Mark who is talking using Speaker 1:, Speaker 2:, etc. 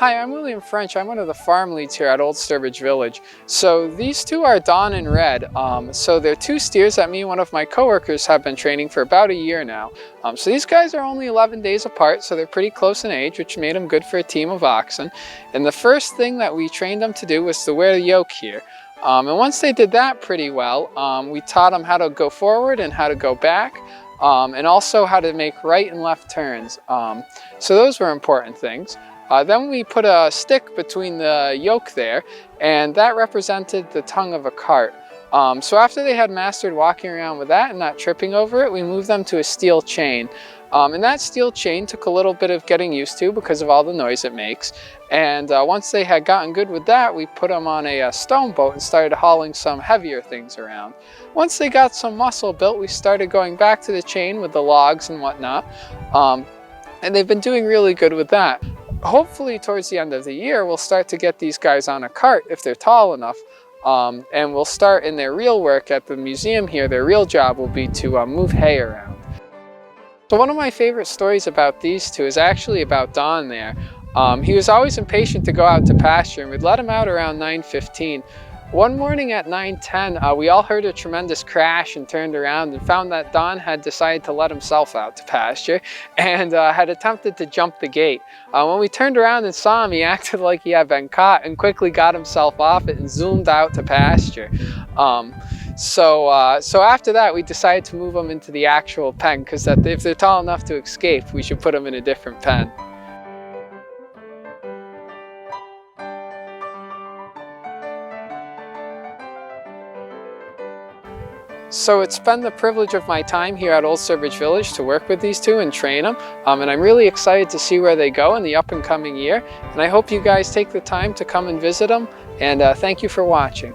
Speaker 1: Hi, I'm William French. I'm one of the farm leads here at Old Sturbridge Village. So these two are Dawn and Red. So they're two steers that me and one of my coworkers have been training for about a year now. So these guys are only 11 days apart, so they're pretty close in age, which made them good for a team of oxen. And the first thing that we trained them to do was to wear the yoke here. And once they did that pretty well, we taught them how to go forward and how to go back. And also how to make right and left turns. So those were important things. Then we put a stick between the yoke there, and that represented the tongue of a cart. So after they had mastered walking around with that and not tripping over it, we moved them to a steel chain. And that steel chain took a little bit of getting used to because of all the noise it makes. And once they had gotten good with that, we put them on a stone boat and started hauling some heavier things around. Once they got some muscle built, we started going back to the chain with the logs and whatnot. And they've been doing really good with that. Hopefully towards the end of the year, we'll start to get these guys on a cart if they're tall enough. And we'll start in their real work at the museum here. Their real job will be to move hay around. So one of my favorite stories about these two is actually about Don there. He was always impatient to go out to pasture, and we'd let him out around 9:15. One morning at 9:10, we all heard a tremendous crash and turned around and found that Don had decided to let himself out to pasture and had attempted to jump the gate. When we turned around and saw him, he acted like he had been caught and quickly got himself off it and zoomed out to pasture. So after that, we decided to move them into the actual pen, because if they're tall enough to escape, we should put them in a different pen. So it's been the privilege of my time here at Old Sturbridge Village to work with these two and train them. And I'm really excited to see where they go in the up and coming year. And I hope you guys take the time to come and visit them. And thank you for watching.